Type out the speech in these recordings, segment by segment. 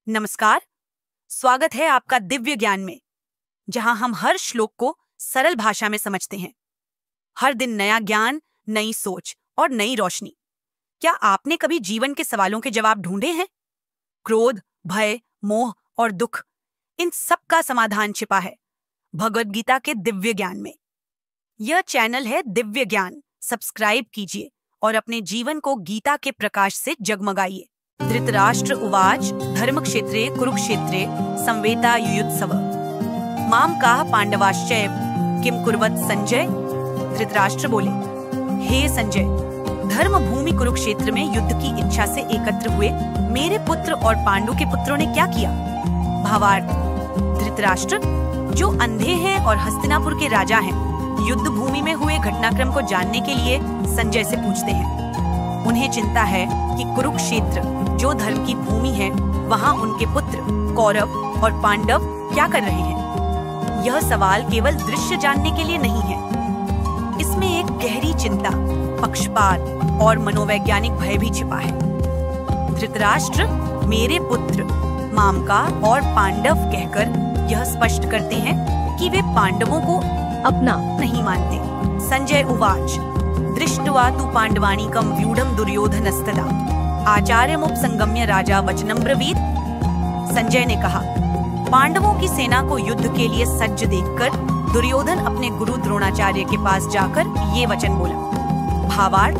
नमस्कार। स्वागत है आपका दिव्य ज्ञान में, जहां हम हर श्लोक को सरल भाषा में समझते हैं। हर दिन नया ज्ञान, नई सोच और नई रोशनी। क्या आपने कभी जीवन के सवालों के जवाब ढूंढे हैं? क्रोध, भय, मोह और दुख, इन सब का समाधान छिपा है भगवद गीता के दिव्य ज्ञान में। यह चैनल है दिव्य ज्ञान। सब्सक्राइब कीजिए और अपने जीवन को गीता के प्रकाश से जगमगाइए। धृतराष्ट्र उवाच धर्मक्षेत्रे कुरुक्षेत्रे संवेता युयुत्सव माम काह पांडवाश्चैव किम कुर्वत संजय। धृतराष्ट्र बोले, हे संजय, धर्म भूमि कुरुक्षेत्र में युद्ध की इच्छा से एकत्र हुए मेरे पुत्र और पांडु के पुत्रों ने क्या किया? भावार्थ: धृतराष्ट्र, जो अंधे हैं और हस्तिनापुर के राजा हैं, युद्ध भूमि में हुए घटनाक्रम को जानने के लिए संजय से पूछते हैं। उन्हें चिंता है कि कुरुक्षेत्र, जो धर्म की भूमि है, वहाँ उनके पुत्र कौरव और पांडव क्या कर रहे हैं। यह सवाल केवल दृश्य जानने के लिए नहीं है, इसमें एक गहरी चिंता, पक्षपात और मनोवैज्ञानिक भय भी छिपा है। धृतराष्ट्र मेरे पुत्र मामका और पांडव कहकर यह स्पष्ट करते हैं कि वे पांडवों को अपना नहीं मानते। संजय उवाच दृष्ट्वा तु पांडवानीकं व्यूढ़ं दुर्योधनस्तदा आचार्यमुपसंगम्य राजा वचनं ब्रवीत। संजय ने कहा, पांडवों की सेना को युद्ध के लिए सज्ज देखकर दुर्योधन अपने गुरु द्रोणाचार्य के पास जाकर ये वचन बोला। भावार्थ: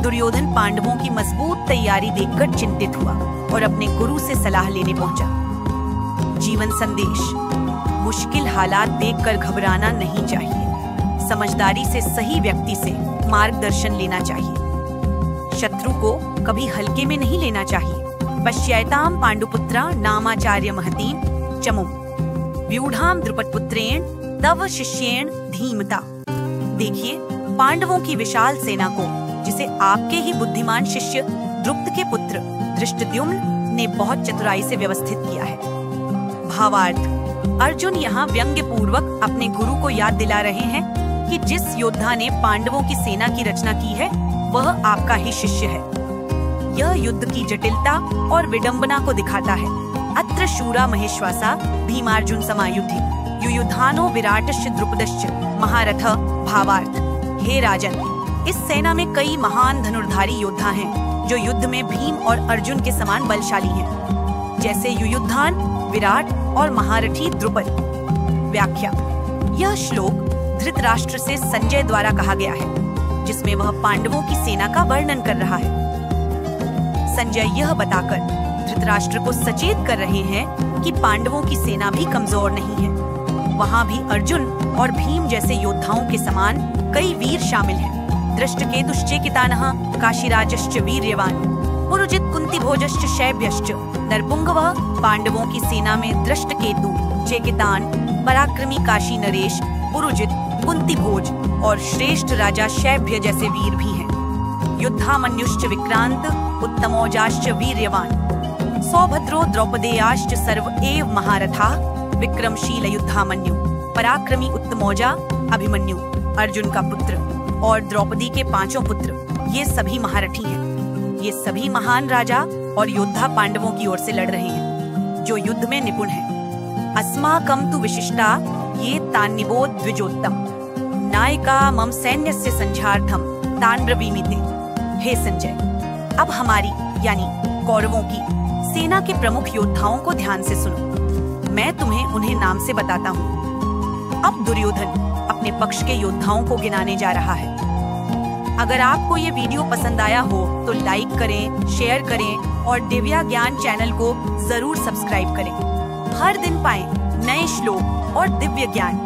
दुर्योधन पांडवों की मजबूत तैयारी देखकर चिंतित हुआ और अपने गुरु से सलाह लेने पहुंचा। जीवन संदेश: मुश्किल हालात देखकर घबराना नहीं चाहिए। समझदारी से सही व्यक्ति से मार्गदर्शन लेना चाहिए। शत्रु को कभी हल्के में नहीं लेना चाहिए। पश्यैताम पांडुपुत्रा नामाचार्य महतीम चमुम व्यूढ़ाम द्रुपदपुत्रेण तव शिष्येण धीमता। देखिए, पांडवों की विशाल सेना को, जिसे आपके ही बुद्धिमान शिष्य द्रुपद के पुत्र धृष्टद्युम्न ने बहुत चतुराई से व्यवस्थित किया है। भावार्थ: अर्जुन यहाँ व्यंग्य पूर्वक अपने गुरु को याद दिला रहे हैं कि जिस योद्धा ने पांडवों की सेना की रचना की है, वह आपका ही शिष्य है। यह युद्ध की जटिलता और विडंबना को दिखाता है। अत्र शूरा महेश्वासा भीमार्जुन समायुधि युयुधानो विराटश्च द्रुपदश्च महारथ। भावार्थ: हे राजन, इस सेना में कई महान धनुर्धारी योद्धा हैं, जो युद्ध में भीम और अर्जुन के समान बलशाली हैं, जैसे युयुधान, विराट और महारथी द्रुपद। व्याख्या: यह श्लोक धृतराष्ट्र से संजय द्वारा कहा गया है, जिसमें वह पांडवों की सेना का वर्णन कर रहा है। संजय यह बताकर धृतराष्ट्र को सचेत कर रहे हैं कि पांडवों की सेना भी कमजोर नहीं है। वहाँ भी अर्जुन और भीम जैसे योद्धाओं के समान कई वीर शामिल हैं। दृष्टकेतुश्चेकितानः काशीराजश्च वीर्यवान पुरुजित कुंतीभोजश्च शैब्यश्च नरपुंगवः। पांडवों की सेना में दृष्टकेतु, चेकितान, पराक्रमी काशी नरेश, पुरुजित, कुंतीभोज और श्रेष्ठ राजा शैब्य जैसे वीर भी हैं। युद्धामन्युश्च विक्रांत उत्तमौजाश्च वीर्यवान सौभद्रो द्रौपदेयाश्च सर्व एव महारथा। विक्रमशील युद्धामन्यु, पराक्रमी उत्तमौजा अभिमन्यु, अर्जुन का पुत्र, और द्रौपदी के 5 पुत्र, ये सभी महारथी हैं। ये सभी महान राजा और योद्धा पांडवों की ओर से लड़ रहे हैं, जो युद्ध में निपुण हैं। अस्माकं तु विशिष्टा ये तान्निबोध द्विजोत्तम नायका मम सैन्यस्य संझार्थम तान ब्रवीमिते। हे संजय, अब हमारी यानी कौरवों की सेना के प्रमुख योद्धाओं को ध्यान से सुनो। मैं तुम्हें उन्हें नाम से बताता हूँ। अब दुर्योधन अपने पक्ष के योद्धाओं को गिनाने जा रहा है। अगर आपको ये वीडियो पसंद आया हो तो लाइक करें, शेयर करें और दिव्या ज्ञान चैनल को जरूर सब्सक्राइब करें। हर दिन पाएं नए श्लोक और दिव्य ज्ञान।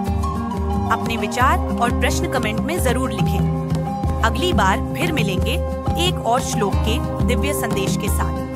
अपने विचार और प्रश्न कमेंट में जरूर लिखें। अगली बार फिर मिलेंगे एक और श्लोक के दिव्य संदेश के साथ।